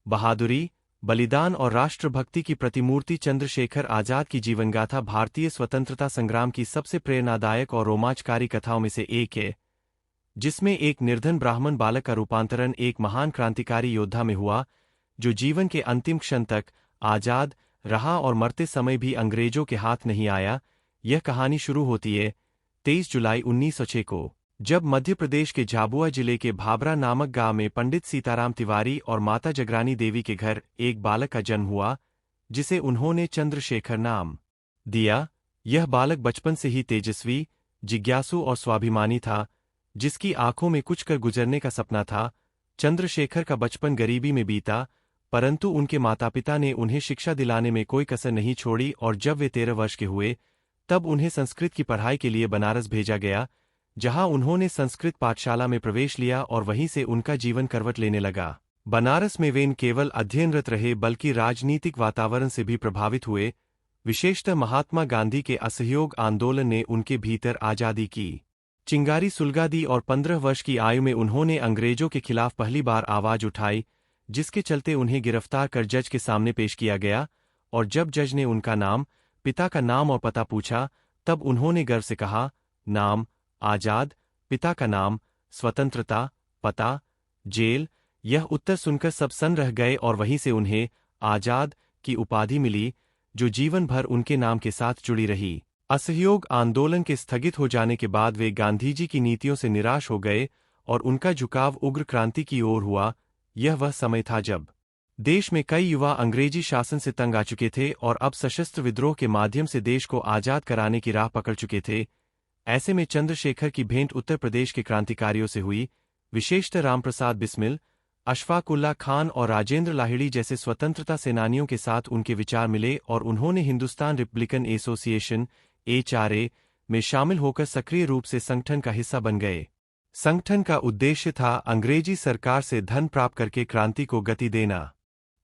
बहादुरी, बलिदान और राष्ट्रभक्ति की प्रतिमूर्ति चंद्रशेखर आजाद की जीवनगाथा भारतीय स्वतंत्रता संग्राम की सबसे प्रेरणादायक और रोमांचकारी कथाओं में से एक है, जिसमें एक निर्धन ब्राह्मण बालक का रूपांतरण एक महान क्रांतिकारी योद्धा में हुआ, जो जीवन के अंतिम क्षण तक आजाद रहा और मरते समय भी अंग्रेजों के हाथ नहीं आया। यह कहानी शुरू होती है 23 जुलाई 1906 को, जब मध्य प्रदेश के झाबुआ जिले के भाबरा नामक गांव में पंडित सीताराम तिवारी और माता जगरानी देवी के घर एक बालक का जन्म हुआ, जिसे उन्होंने चंद्रशेखर नाम दिया। यह बालक बचपन से ही तेजस्वी, जिज्ञासु और स्वाभिमानी था, जिसकी आंखों में कुछ कर गुजरने का सपना था। चंद्रशेखर का बचपन गरीबी में बीता, परंतु उनके माता पिता ने उन्हें शिक्षा दिलाने में कोई कसर नहीं छोड़ी और जब वे 13 वर्ष के हुए, तब उन्हें संस्कृत की पढ़ाई के लिए बनारस भेजा गया, जहां उन्होंने संस्कृत पाठशाला में प्रवेश लिया और वहीं से उनका जीवन करवट लेने लगा। बनारस में वे न केवल अध्ययनरत रहे बल्कि राजनीतिक वातावरण से भी प्रभावित हुए। विशेषतः महात्मा गांधी के असहयोग आंदोलन ने उनके भीतर आजादी की चिंगारी सुलगा दी और 15 वर्ष की आयु में उन्होंने अंग्रेजों के खिलाफ पहली बार आवाज उठाई, जिसके चलते उन्हें गिरफ्तार कर जज के सामने पेश किया गया। और जब जज ने उनका नाम, पिता का नाम और पता पूछा, तब उन्होंने गर्व से कहा, नाम आजाद, पिता का नाम, स्वतंत्रता, पता जेल। यह उत्तर सुनकर सब सन्न रह गए और वहीं से उन्हें आजाद की उपाधि मिली, जो जीवन भर उनके नाम के साथ जुड़ी रही। असहयोग आंदोलन के स्थगित हो जाने के बाद वे गांधीजी की नीतियों से निराश हो गए और उनका झुकाव उग्र क्रांति की ओर हुआ। यह वह समय था जब देश में कई युवा अंग्रेजी शासन से तंग आ चुके थे और अब सशस्त्र विद्रोह के माध्यम से देश को आजाद कराने की राह पकड़ चुके थे। ऐसे में चंद्रशेखर की भेंट उत्तर प्रदेश के क्रांतिकारियों से हुई, विशेषतः रामप्रसाद बिस्मिल, अशफाक उल्लाह खान और राजेंद्र लाहिड़ी जैसे स्वतंत्रता सेनानियों के साथ उनके विचार मिले और उन्होंने हिंदुस्तान रिपब्लिकन एसोसिएशन (HRA) में शामिल होकर सक्रिय रूप से संगठन का हिस्सा बन गए। संगठन का उद्देश्य था अंग्रेजी सरकार से धन प्राप्त करके क्रांति को गति देना,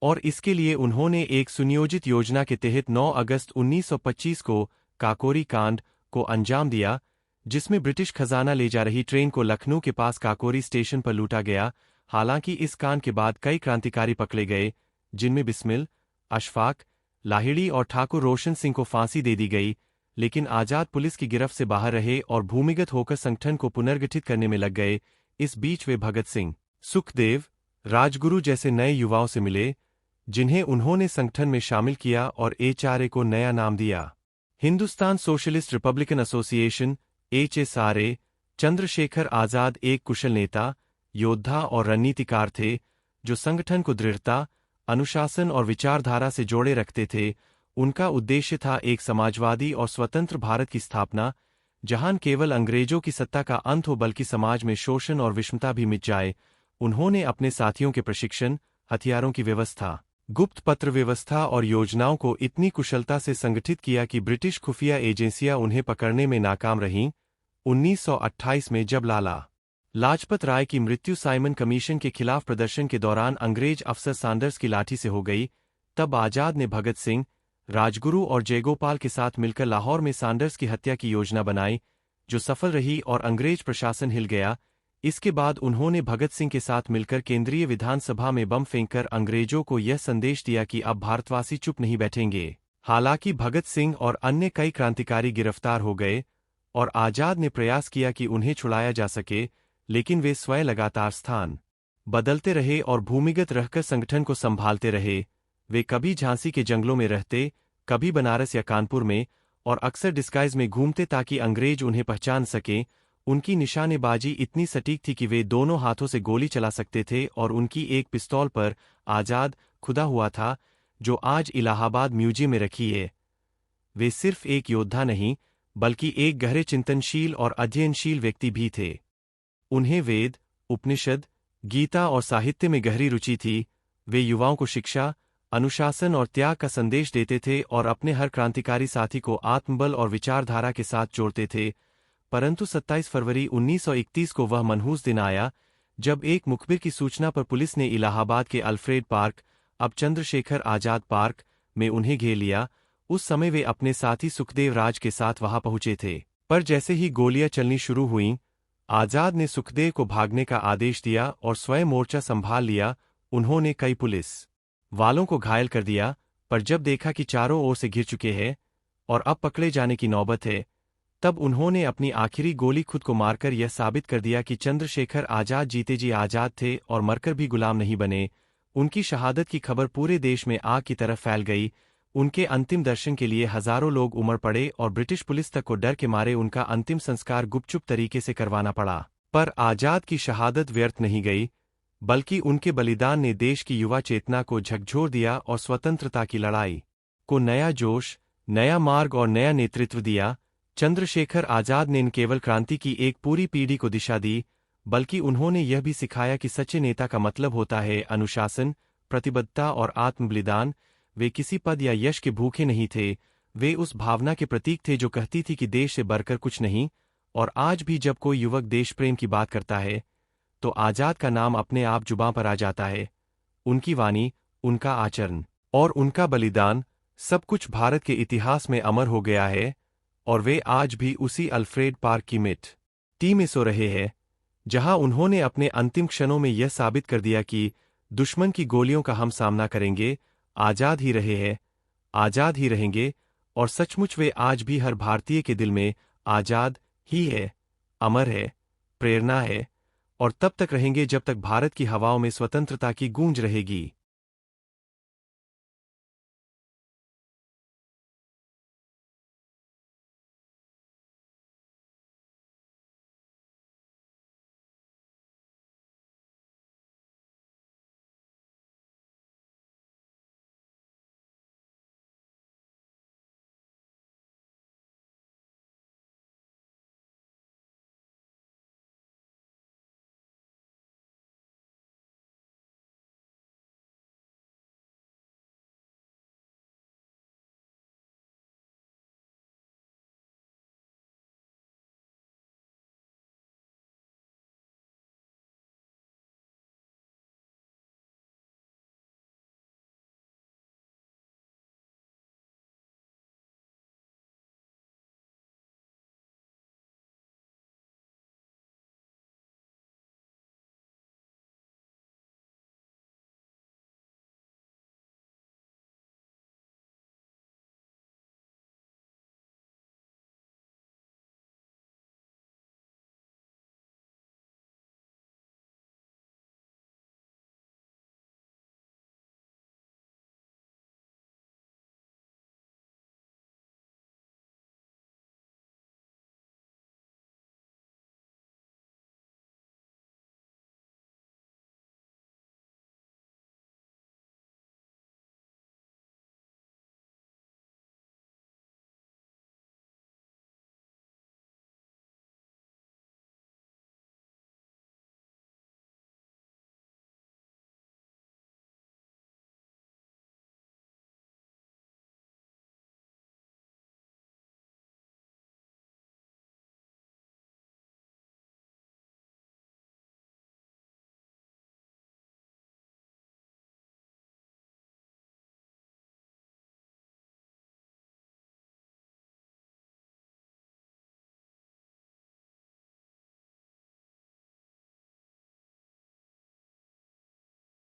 और इसके लिए उन्होंने एक सुनियोजित योजना के तहत 9 अगस्त 1925 को काकोरी कांड को अंजाम दिया, जिसमें ब्रिटिश खजाना ले जा रही ट्रेन को लखनऊ के पास काकोरी स्टेशन पर लूटा गया। हालांकि इस कांड के बाद कई क्रांतिकारी पकड़े गए, जिनमें बिस्मिल, अशफाक, लाहिड़ी और ठाकुर रोशन सिंह को फांसी दे दी गई, लेकिन आजाद पुलिस की गिरफ्त से बाहर रहे और भूमिगत होकर संगठन को पुनर्गठित करने में लग गए। इस बीच वे भगत सिंह, सुखदेव, राजगुरु जैसे नए युवाओं से मिले, जिन्हें उन्होंने संगठन में शामिल किया और HRA को नया नाम दिया, Hindustan Socialist Republican Association (HSRA). Chandrashekhar Azad एक कुशल नेता, योद्धा और रणनीतिकार थे, जो संगठन को दृढ़ता, अनुशासन और विचारधारा से जोड़े रखते थे। उनका उद्देश्य था एक समाजवादी और स्वतंत्र भारत की स्थापना, जहां न केवल अंग्रेजों की सत्ता का अंत हो बल्कि समाज में शोषण और विषमता भी मिट जाए। उन्होंने अपने साथियों के प्रशिक्षण, हथियारों की व्यवस्था, गुप्त पत्र व्यवस्था और योजनाओं को इतनी कुशलता से संगठित किया कि ब्रिटिश खुफिया एजेंसियां उन्हें पकड़ने में नाकाम रहीं। 1928 में जब लाला लाजपत राय की मृत्यु साइमन कमीशन के खिलाफ प्रदर्शन के दौरान अंग्रेज अफसर सैंडर्स की लाठी से हो गई, तब आजाद ने भगत सिंह, राजगुरु और जयगोपाल के साथ मिलकर लाहौर में सैंडर्स की हत्या की योजना बनाई, जो सफल रही और अंग्रेज प्रशासन हिल गया। इसके बाद उन्होंने भगत सिंह के साथ मिलकर केंद्रीय विधानसभा में बम फेंककर अंग्रेजों को यह संदेश दिया कि अब भारतवासी चुप नहीं बैठेंगे। हालांकि भगत सिंह और अन्य कई क्रांतिकारी गिरफ्तार हो गए और आजाद ने प्रयास किया कि उन्हें छुड़ाया जा सके, लेकिन वे स्वयं लगातार स्थान बदलते रहे और भूमिगत रहकर संगठन को संभालते रहे। वे कभी झांसी के जंगलों में रहते, कभी बनारस या कानपुर में, और अक्सर डिस्गाइज में घूमते ताकि अंग्रेज उन्हें पहचान सकें। उनकी निशानेबाजी इतनी सटीक थी कि वे दोनों हाथों से गोली चला सकते थे और उनकी एक पिस्तौल पर आजाद खुदा हुआ था, जो आज इलाहाबाद म्यूजियम में रखी है। वे सिर्फ एक योद्धा नहीं, बल्कि एक गहरे चिंतनशील और अध्ययनशील व्यक्ति भी थे। उन्हें वेद, उपनिषद, गीता और साहित्य में गहरी रुचि थी। वे युवाओं को शिक्षा, अनुशासन और त्याग का संदेश देते थे और अपने हर क्रांतिकारी साथी को आत्मबल और विचारधारा के साथ जोड़ते थे। परंतु 27 फरवरी 1931 को वह मनहूस दिन आया, जब एक मुखबिर की सूचना पर पुलिस ने इलाहाबाद के अल्फ्रेड पार्क, अब चंद्रशेखर आजाद पार्क, में उन्हें घेर लिया। उस समय वे अपने साथी सुखदेव राज के साथ वहां पहुंचे थे, पर जैसे ही गोलियां चलनी शुरू हुईं, आजाद ने सुखदेव को भागने का आदेश दिया और स्वयं मोर्चा संभाल लिया। उन्होंने कई पुलिस वालों को घायल कर दिया, पर जब देखा कि चारों ओर से घिर चुके हैं और अब पकड़े जाने की नौबत है, तब उन्होंने अपनी आखिरी गोली खुद को मारकर यह साबित कर दिया कि चंद्रशेखर आजाद जीते जी आजाद थे और मरकर भी गुलाम नहीं बने। उनकी शहादत की खबर पूरे देश में आग की तरह फैल गई। उनके अंतिम दर्शन के लिए हजारों लोग उमड़ पड़े और ब्रिटिश पुलिस तक को डर के मारे उनका अंतिम संस्कार गुपचुप तरीके से करवाना पड़ा। पर आजाद की शहादत व्यर्थ नहीं गई, बल्कि उनके बलिदान ने देश की युवा चेतना को झकझोर दिया और स्वतंत्रता की लड़ाई को नया जोश, नया मार्ग और नया नेतृत्व दिया। चंद्रशेखर आजाद ने न केवल क्रांति की एक पूरी पीढ़ी को दिशा दी, बल्कि उन्होंने यह भी सिखाया कि सच्चे नेता का मतलब होता है अनुशासन, प्रतिबद्धता और आत्मबलिदान। वे किसी पद या यश के भूखे नहीं थे, वे उस भावना के प्रतीक थे जो कहती थी कि देश से बढ़कर कुछ नहीं। और आज भी जब कोई युवक देश प्रेम की बात करता है, तो आजाद का नाम अपने आप जुबां पर आ जाता है। उनकी वाणी, उनका आचरण और उनका बलिदान, सब कुछ भारत के इतिहास में अमर हो गया है। और वे आज भी उसी अल्फ्रेड पार्क की मिट्टी में सो रहे हैं, जहां उन्होंने अपने अंतिम क्षणों में यह साबित कर दिया कि दुश्मन की गोलियों का हम सामना करेंगे, आजाद ही रहे हैं, आजाद ही रहेंगे। और सचमुच वे आज भी हर भारतीय के दिल में आजाद ही है, अमर है, प्रेरणा है, और तब तक रहेंगे जब तक भारत की हवाओं में स्वतंत्रता की गूंज रहेगी।